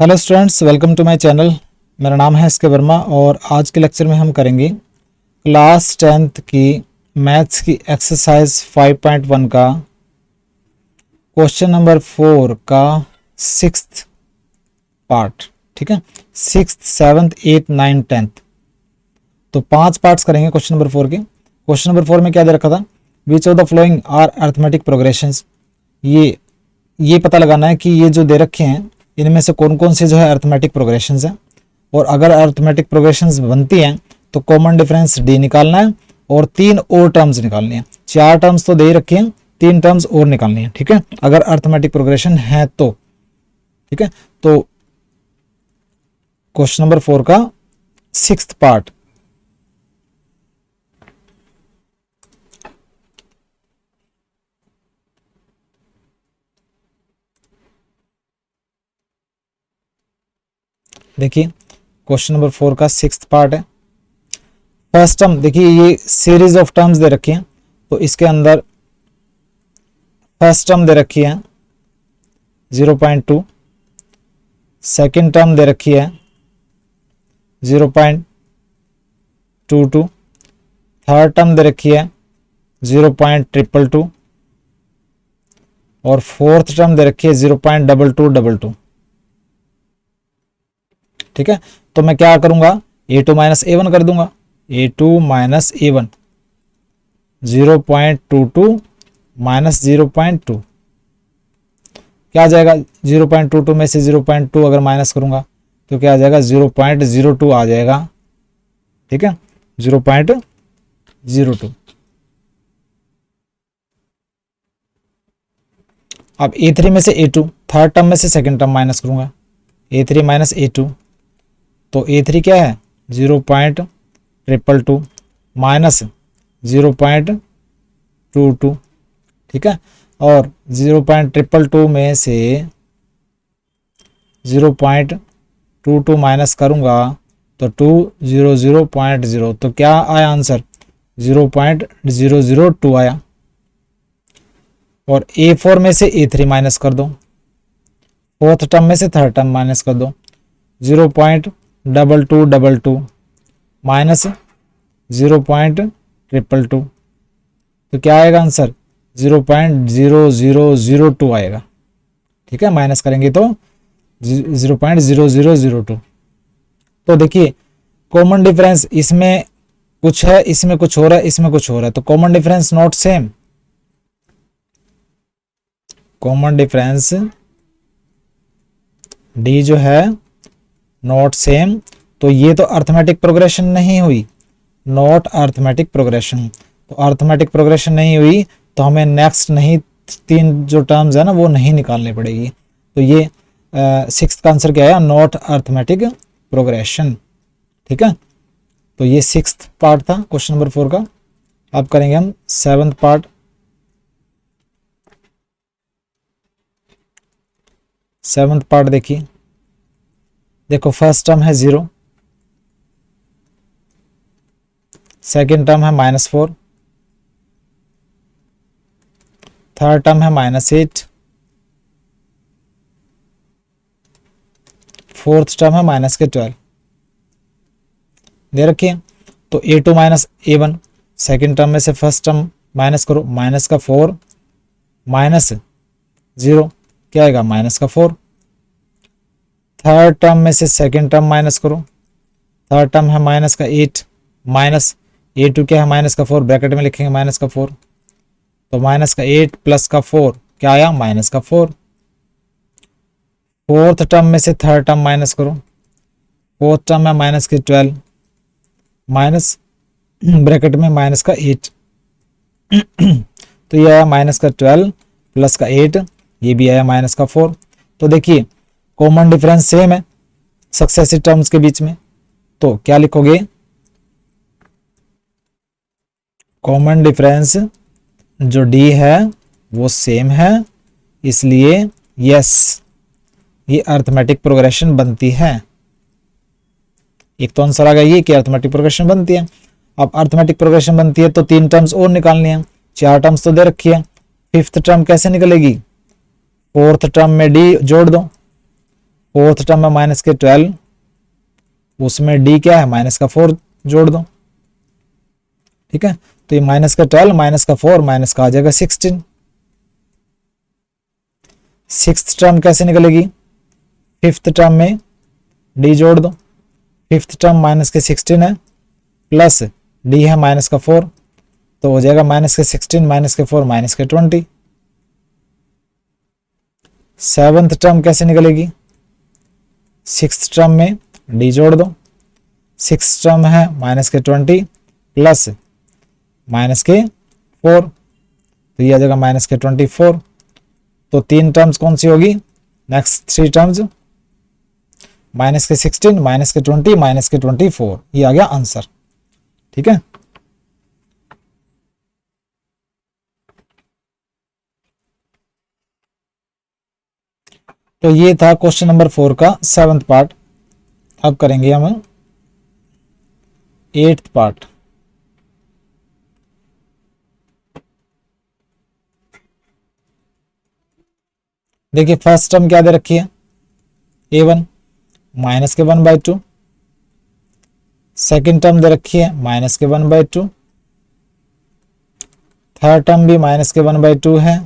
Hello students, welcome to my channel. मेरा नाम है एस के वर्मा और आज के लेक्चर में हम करेंगे क्लास 10th की मैथ्स की एक्सरसाइज 5.1 का क्वेश्चन नंबर 4 का 6th पार्ट। ठीक है, 6th 7th 8th 9th 10th, तो 5 पार्ट्स करेंगे क्वेश्चन नंबर 4 के। क्वेश्चन नंबर 4 में क्या दे रखा था, which of the following are arithmetic progressions. ये पता लगाना है कि ये जो दे रखे हैं इनमें से कौन कौन से जो है अर्थमेटिक प्रोग्रेशंस हैं, और अगर अर्थमेटिक प्रोग्रेशंस बनती हैं तो कॉमन डिफरेंस डी निकालना है और 3 और टर्म्स निकालनी है। 4 टर्म्स तो दे ही रखी हैं, 3 टर्म्स और निकालनी है। ठीक है, अगर अर्थमेटिक प्रोग्रेशन है तो। ठीक है, तो क्वेश्चन नंबर 4 का 6th पार्ट। देखिए, क्वेश्चन नंबर 4 का 6th पार्ट है। फर्स्ट टर्म देखिए, ये सीरीज ऑफ टर्म्स दे रखी हैं, तो इसके अंदर फर्स्ट टर्म दे रखी है 0.2, सेकेंड टर्म दे रखी है 0.22, थर्ड टर्म दे रखी है 0.222 और फोर्थ टर्म दे रखी है 0.2222। ठीक है, तो मैं क्या करूंगा, a2 माइनस ए वन कर दूंगा। a2 माइनस ए वन 0.22 माइनस 0.2 क्या आ जाएगा, 0.22 में से 0.2 अगर माइनस करूंगा तो क्या आ जाएगा, 0.02 आ जाएगा। ठीक है, 0.02। अब a3 में से a2, थर्ड टर्म में से सेकेंड टर्म माइनस करूंगा, a3 माइनस a2, तो a3 क्या है 0.222 माइनस 0.22। ठीक है, और 0.222 में से 0.22 माइनस करूंगा तो 200.0, तो क्या आया आंसर 0.002 आया। और a4 में से a3 माइनस कर दो, फोर्थ टर्म में से थर्ड टर्म माइनस कर दो, 0.2222 माइनस 0.222, तो क्या आएगा आंसर 0.0002 आएगा। ठीक है, माइनस करेंगे तो 0.0002। तो देखिए, कॉमन डिफरेंस इसमें कुछ है, इसमें कुछ हो रहा है, इसमें कुछ हो रहा है, तो common difference not same. Common difference D जो है नॉट सेम, तो ये तो अर्थमेटिक प्रोग्रेशन नहीं हुई, नॉट अर्थमेटिक प्रोग्रेशन। तो अर्थमेटिक प्रोग्रेशन नहीं हुई तो हमें नेक्स्ट नहीं 3 जो टर्म्स है ना वो नहीं निकालनी पड़ेगी। तो ये 6th का आंसर क्या आया, नॉट अर्थमेटिक प्रोग्रेशन। ठीक है, तो ये 6th पार्ट था क्वेश्चन नंबर 4 का। अब करेंगे हम 7th पार्ट। 7th पार्ट देखिए, देखो फर्स्ट टर्म है 0, सेकेंड टर्म है -4, थर्ड टर्म है -8, फोर्थ टर्म है -12 दे रखिए। तो a2 माइनस ए वन, सेकेंड टर्म में से फर्स्ट टर्म माइनस करो, माइनस का 4 माइनस 0 क्या आएगा, माइनस का 4। थर्ड टर्म में से सेकेंड टर्म माइनस करो, थर्ड टर्म है माइनस का 8 माइनस a2 क्या है माइनस का 4, ब्रैकेट में लिखेंगे माइनस का 4, तो माइनस का 8 प्लस का 4 क्या आया, माइनस का 4। फोर्थ टर्म में से थर्ड टर्म माइनस करो, फोर्थ टर्म है माइनस के 12 माइनस ब्रैकेट में माइनस का 8 तो ये आया माइनस का 12 प्लस का 8, ये भी आया माइनस का 4। तो देखिए कॉमन डिफरेंस सेम है सक्सेसिव टर्म्स के बीच में, तो क्या लिखोगे, कॉमन डिफरेंस जो डी है वो सेम है, इसलिए यस ये अर्थमेटिक प्रोग्रेशन बनती है। एक तो आंसर आ गया ये कि अर्थमेटिक प्रोग्रेशन बनती है। अब अर्थमेटिक प्रोग्रेशन बनती है तो 3 टर्म्स और निकालनी है, 4 टर्म्स तो दे रखी है, 5th टर्म कैसे निकलेगी, 4th टर्म में डी जोड़ दो, फोर्थ टर्म में माइनस के 12, उसमें डी क्या है माइनस का 4 जोड़ दो, ठीक है। तो ये माइनस का 12 माइनस का 4 माइनस का आ जाएगा 16। सिक्स्थ टर्म कैसे निकलेगी, फिफ्थ टर्म में डी जोड़ दो, फिफ्थ टर्म माइनस के 16 है प्लस डी है माइनस का 4, तो हो जाएगा माइनस के 16 माइनस के 4 माइनस के 20। सेवंथ टर्म कैसे निकलेगी, सिक्स्थ टर्म में डी जोड़ दो, सिक्स्थ टर्म है माइनस के 20 प्लस माइनस के 4, तो ये आ जाएगा माइनस के 24। तो तीन टर्म्स कौन सी होगी, नेक्स्ट थ्री टर्म्स माइनस के 16 माइनस के 20 माइनस के 24, ये आ गया आंसर, ठीक है। तो ये था क्वेश्चन नंबर 4 का 7th पार्ट। अब करेंगे हम 8th पार्ट। देखिए फर्स्ट टर्म क्या दे रखी है, a1 माइनस के 1/2, सेकेंड टर्म दे रखी है माइनस के 1/2, थर्ड टर्म भी माइनस के 1/2 है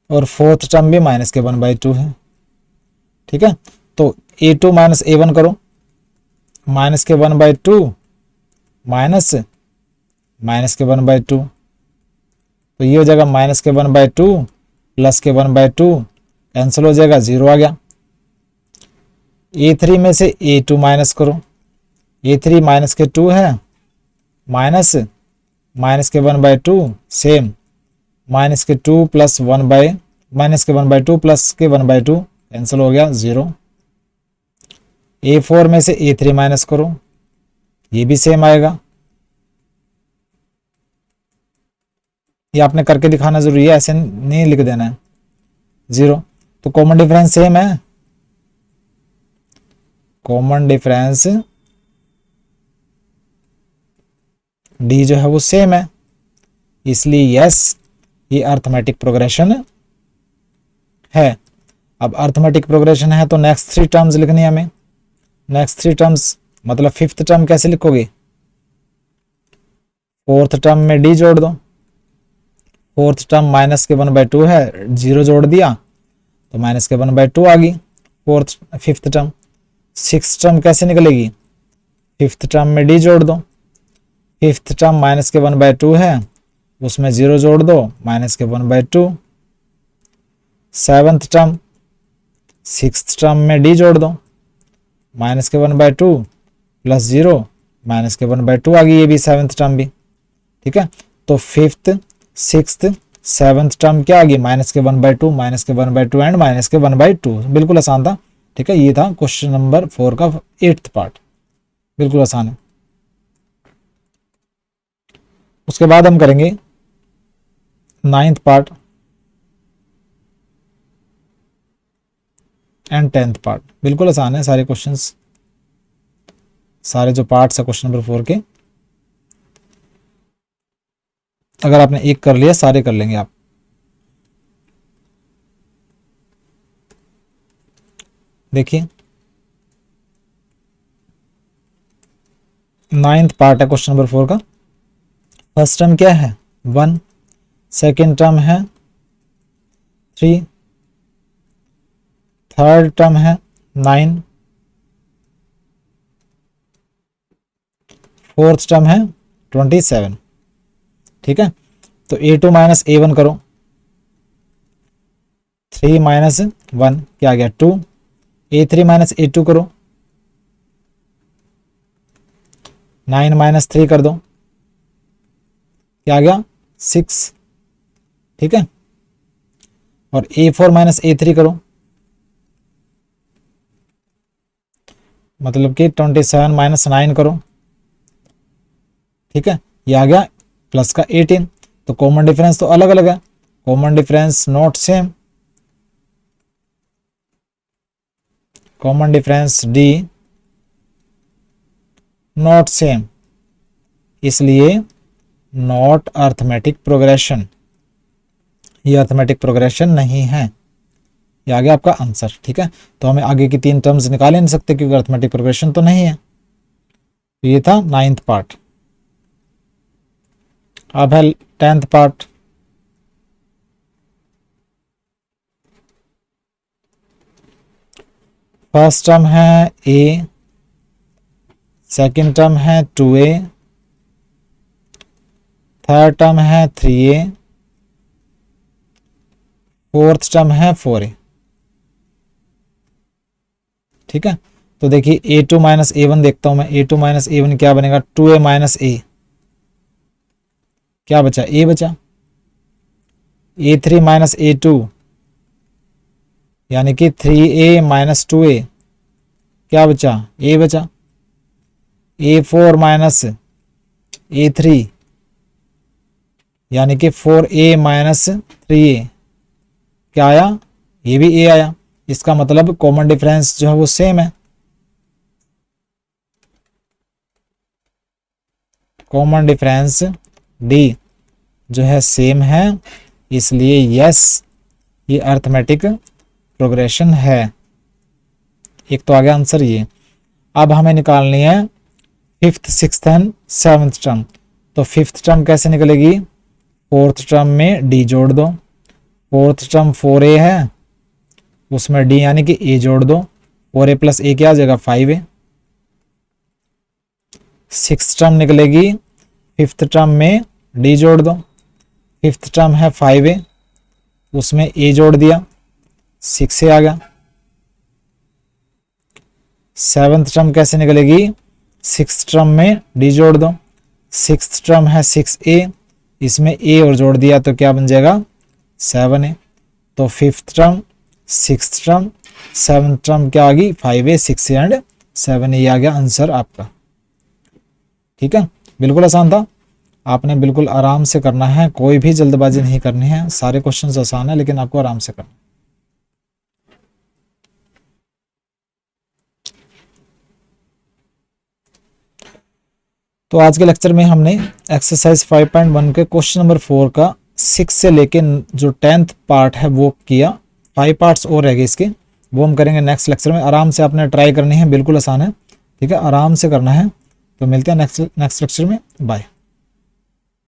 और फोर्थ टर्म भी माइनस के 1/2 है, ठीक है। तो a2 माइनस a1 करो, माइनस के 1/2 माइनस माइनस के 1/2, तो ये हो जाएगा माइनस के 1/2 प्लस के 1/2 कैंसिल हो जाएगा, 0 आ गया। a3 में से a2 माइनस करो, a3 माइनस के 2 है माइनस माइनस के 1/2 सेम, माइनस के 2 प्लस माइनस के 1/2 प्लस के 1/2 कैंसिल हो गया, 0। a4 में से a3 माइनस करो, ये भी सेम आएगा, ये आपने करके दिखाना जरूरी है, ऐसे नहीं लिख देना है, 0। तो कॉमन डिफरेंस सेम है, कॉमन डिफरेंस डी जो है वो सेम है, इसलिए यस ये अर्थमेटिक प्रोग्रेशन है। अब अर्थमेटिक प्रोग्रेशन है तो नेक्स्ट थ्री टर्म्स लिखनी है हमें। नेक्स्ट थ्री टर्म्स मतलब फिफ्थ टर्म कैसे लिखोगे, फोर्थ टर्म में डी जोड़ दो, फोर्थ टर्म माइनस के 1/2 है, 0 जोड़ दिया तो माइनस के 1/2 आ गई फिफ्थ टर्म। सिक्स टर्म कैसे निकलेगी, फिफ्थ टर्म में डी जोड़ दो, फिफ्थ टर्म माइनस के 1/2 है, उसमें 0 जोड़ दो माइनस के 1/2। सेवंथ टर्म सिक्स्थ टर्म में डी जोड़ दो, माइनस के 1/2 प्लस 0 माइनस के 1/2 आ गई, ये भी सेवंथ टर्म भी, ठीक है। तो फिफ्थ सिक्स्थ सेवंथ टर्म क्या आ गई, माइनस के 1/2 माइनस के 1/2 एंड माइनस के 1/2, बिल्कुल आसान था, ठीक है। ये था क्वेश्चन नंबर 4 का 8th पार्ट, बिल्कुल आसान है। उसके बाद हम करेंगे 9th part and 10th part, बिल्कुल आसान है सारे क्वेश्चंस, सारे जो पार्ट्स है क्वेश्चन नंबर 4 के, अगर आपने एक कर लिया सारे कर लेंगे आप। देखिए 9th पार्ट है क्वेश्चन नंबर 4 का। फर्स्ट टर्म क्या है 1, सेकेंड टर्म है 3, थर्ड टर्म है 9, फोर्थ टर्म है 27, ठीक है। तो a2 माइनस a1 करो, 3 माइनस 1 क्या आ गया 2, a3 माइनस a2 करो, 9 माइनस 3 कर दो, क्या आ गया 6, ठीक है। और a4 माइनस a3 करो, मतलब कि 27 माइनस 9 करो, ठीक है, ये आ गया प्लस का 18। तो कॉमन डिफरेंस तो अलग अलग है, common difference not same, common difference D not same, इसलिए नॉट अर्थमेटिक प्रोग्रेशन, ये अर्थमेटिक प्रोग्रेशन नहीं है, ये आ गया आपका आंसर। ठीक है, तो हमें आगे की 3 टर्म्स निकाल ही नहीं सकते क्योंकि अर्थमेटिक प्रोग्रेशन तो नहीं है। तो ये था 9th पार्ट। अब है 10th पार्ट। फर्स्ट टर्म है a, सेकेंड टर्म है 2a, थर्ड टर्म है 3a, फोर्थ टर्म है 4a। ठीक है, तो देखिए a2 माइनस a1 देखता हूं मैं। a2 माइनस a1 क्या बनेगा, 2a माइनस a, क्या बचा, a बचा। a3 माइनस a2 यानी कि 3a माइनस 2a, क्या बचा, a बचा। a4 माइनस a3 यानी कि 4a माइनस 3a, क्या आया, ये भी a आया। इसका मतलब कॉमन डिफरेंस जो है वो सेम है। कॉमन डिफरेंस d जो है सेम है, इसलिए यस ये अर्थमेटिक प्रोग्रेशन है। एक तो आ गया आंसर ये। अब हमें निकालनी है 5th 6th and 7th term. तो 5th टर्म कैसे निकलेगी, 4th टर्म में d जोड़ दो। 4th टर्म 4a है, उसमें d यानी कि a जोड़ दो। 4a प्लस a क्या आ जाएगा, 5a। 6th टर्म निकलेगी, 5th टर्म में d जोड़ दो। 5th टर्म है 5a, उसमें a जोड़ दिया, 6a आ गया। 7th टर्म कैसे निकलेगी, 6th टर्म में d जोड़ दो। 6th टर्म है 6a, इसमें a और जोड़ दिया तो क्या बन जाएगा, 7a। तो 5th term, 6th term, 7th term क्या आ गई, 5a, 6a एंड 7a। ये आ गया आंसर आपका। ठीक है, बिल्कुल आसान था। आपने बिल्कुल आराम से करना है, कोई भी जल्दबाजी नहीं करनी है। सारे क्वेश्चंस आसान है लेकिन आपको आराम से करना है। तो आज के लेक्चर में हमने एक्सरसाइज 5.1 के क्वेश्चन नंबर 4 का 6 से लेके जो 10th पार्ट है वो किया। 5 पार्ट्स और रह गए इसके, वो हम करेंगे नेक्स्ट लेक्चर में। आराम से आपने ट्राई करनी है, बिल्कुल आसान है। ठीक है, आराम से करना है। तो मिलते हैं नेक्स्ट लेक्चर में। बाय।